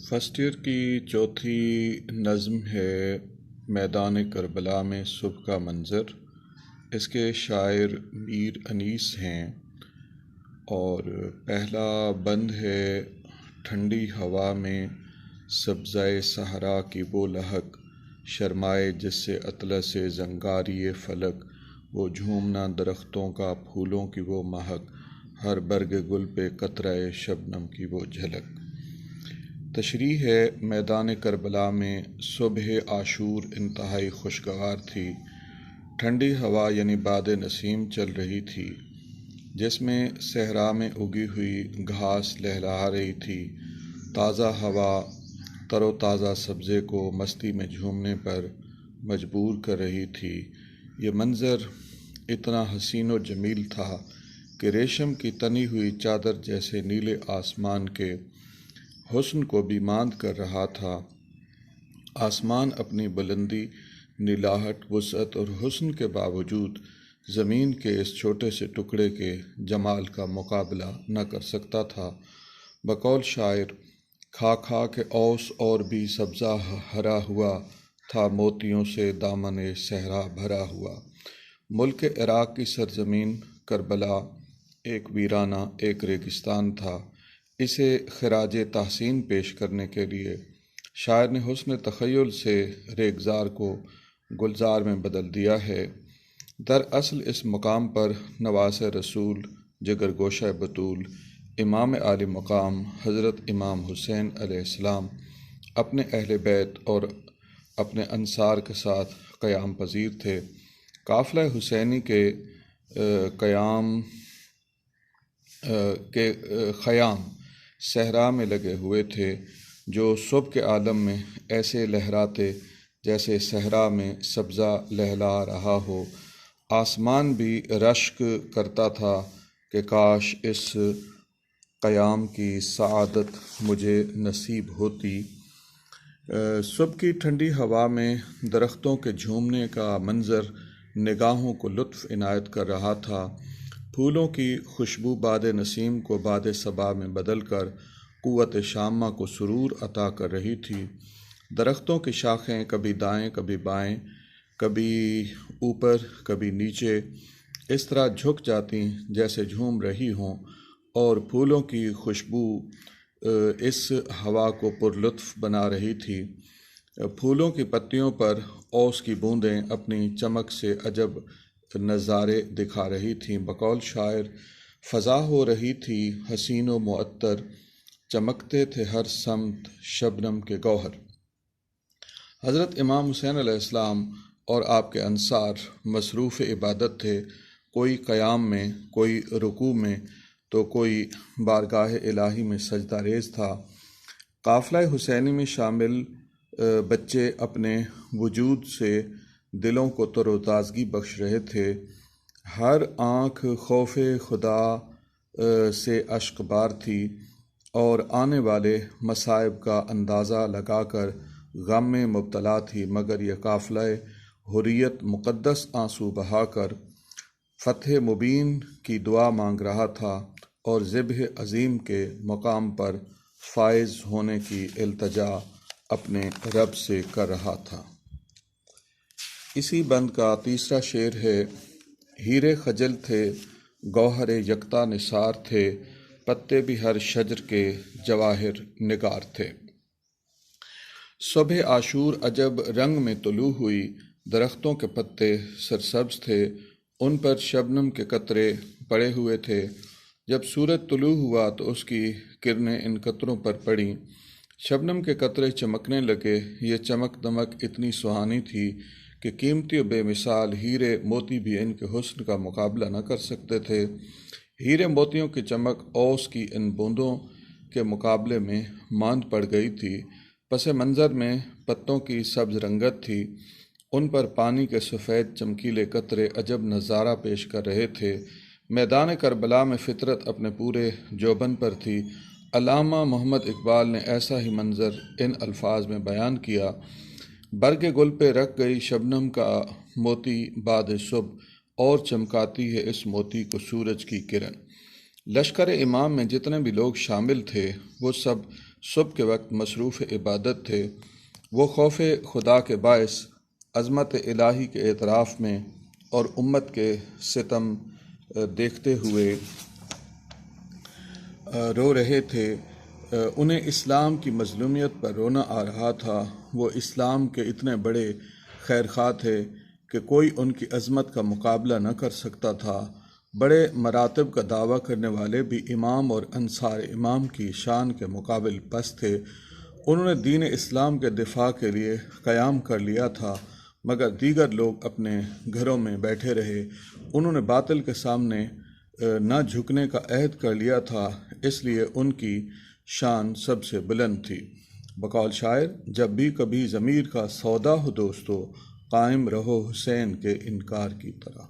First year کی چوتھی نظم ہے میدان کربلا میں صبح کا منظر۔ اس کے شاعر میر انیس ہیں اور پہلا بند ہے ٹھنڈی ہوا میں سبزۂ صحرا کی وہ لہک، شرمائے جس سے اطلس زنگاری فلک، وہ جھومنا درختوں کا پھولوں کی وہ مہک، ہر برگ گل پہ قطرہ شبنم کی وہ جھلک۔ تشریح ہے میدان کربلا میں صبح عاشور انتہائی خوشگوار تھی۔ ٹھنڈی ہوا یعنی باد نسیم چل رہی تھی جس میں صحرا میں اگی ہوئی گھاس لہلہا رہی تھی۔ تازہ ہوا تر و تازہ سبزے کو مستی میں جھومنے پر مجبور کر رہی تھی۔ یہ منظر اتنا حسین و جمیل تھا کہ ریشم کی تنی ہوئی چادر جیسے نیلے آسمان کے حسن کو بھی ماند کر رہا تھا۔ آسمان اپنی بلندی، نیلاہٹ، وسعت اور حسن کے باوجود زمین کے اس چھوٹے سے ٹکڑے کے جمال کا مقابلہ نہ کر سکتا تھا۔ بقول شاعر، کھا کھا کے اوس اور بھی سبزہ ہرا ہوا تھا، موتیوں سے دامن صحرا بھرا ہوا۔ ملک عراق کی سرزمین کربلا ایک ویرانہ، ایک ریگستان تھا۔ اسے خراج تحسین پیش کرنے کے لیے شاعر نے حسن تخیل سے ریگزار کو گلزار میں بدل دیا ہے۔ دراصل اس مقام پر نواس رسول، جگر گوشہ بطول، امام عالی مقام حضرت امام حسین علیہ السلام اپنے اہل بیت اور اپنے انصار کے ساتھ قیام پذیر تھے۔ قافلہ حسینی کے خیام صحرا میں لگے ہوئے تھے جو صبح کے عالم میں ایسے لہراتے جیسے صحرا میں سبزہ لہلا رہا ہو۔ آسمان بھی رشک کرتا تھا کہ کاش اس قیام کی سعادت مجھے نصیب ہوتی۔ صبح کی ٹھنڈی ہوا میں درختوں کے جھومنے کا منظر نگاہوں کو لطف عنایت کر رہا تھا۔ پھولوں کی خوشبو باد نسیم کو باد صبا میں بدل کر قوت شامہ کو سرور عطا کر رہی تھی۔ درختوں کی شاخیں کبھی دائیں کبھی بائیں، کبھی اوپر کبھی نیچے اس طرح جھک جاتی جیسے جھوم رہی ہوں، اور پھولوں کی خوشبو اس ہوا کو پرلطف بنا رہی تھی۔ پھولوں کی پتیوں پر اوس کی بوندیں اپنی چمک سے عجب نظارے دکھا رہی تھیں۔ بقول شاعر، فضا ہو رہی تھی حسین و معطر، چمکتے تھے ہر سمت شبنم کے گوہر۔ حضرت امام حسین علیہ السلام اور آپ کے انصار مصروف عبادت تھے، کوئی قیام میں، کوئی رکوع میں تو کوئی بارگاہ الہی میں سجدہ ریز تھا۔ قافلہ حسینی میں شامل بچے اپنے وجود سے دلوں کو تر و تازگی بخش رہے تھے۔ ہر آنکھ خوف خدا سے اشک بار تھی اور آنے والے مصائب کا اندازہ لگا کر غم میں مبتلا تھی، مگر یہ قافلہ حریت مقدس آنسو بہا کر فتح مبین کی دعا مانگ رہا تھا اور ذبح عظیم کے مقام پر فائز ہونے کی التجا اپنے رب سے کر رہا تھا۔ اسی بند کا تیسرا شعر ہے، ہیرے خجل تھے گوہر یکتا نثار تھے، پتے بھی ہر شجر کے جواہر نگار تھے۔ صبح عاشور عجب رنگ میں طلوع ہوئی، درختوں کے پتے سرسبز تھے، ان پر شبنم کے قطرے پڑے ہوئے تھے۔ جب سورج طلوع ہوا تو اس کی کرنیں ان قطروں پر پڑیں، شبنم کے قطرے چمکنے لگے۔ یہ چمک دمک اتنی سہانی تھی کہ قیمتی و بے مثال ہیرے موتی بھی ان کے حسن کا مقابلہ نہ کر سکتے تھے۔ ہیرے موتیوں کی چمک اوس کی ان بوندوں کے مقابلے میں ماند پڑ گئی تھی۔ پس منظر میں پتوں کی سبز رنگت تھی، ان پر پانی کے سفید چمکیلے قطرے عجب نظارہ پیش کر رہے تھے۔ میدان کربلا میں فطرت اپنے پورے جوبن پر تھی۔ علامہ محمد اقبال نے ایسا ہی منظر ان الفاظ میں بیان کیا، برگ گل پہ رکھ گئی شبنم کا موتی بعد صبح، اور چمکاتی ہے اس موتی کو سورج کی کرن۔ لشکر امام میں جتنے بھی لوگ شامل تھے وہ سب صبح کے وقت مصروف عبادت تھے، وہ خوف خدا کے باعث عظمت الہی کے اعتراف میں اور امت کے ستم دیکھتے ہوئے رو رہے تھے۔ انہیں اسلام کی مظلومیت پر رونا آ رہا تھا۔ وہ اسلام کے اتنے بڑے خیرخواہ تھے کہ کوئی ان کی عظمت کا مقابلہ نہ کر سکتا تھا۔ بڑے مراتب کا دعویٰ کرنے والے بھی امام اور انصار امام کی شان کے مقابل پست تھے۔ انہوں نے دین اسلام کے دفاع کے لیے قیام کر لیا تھا، مگر دیگر لوگ اپنے گھروں میں بیٹھے رہے۔ انہوں نے باطل کے سامنے نہ جھکنے کا عہد کر لیا تھا، اس لیے ان کی شان سب سے بلند تھی۔ بقول شاعر: جب بھی کبھی ضمیر کا سودا ہو دوستو، قائم رہو حسین کے انکار کی طرح۔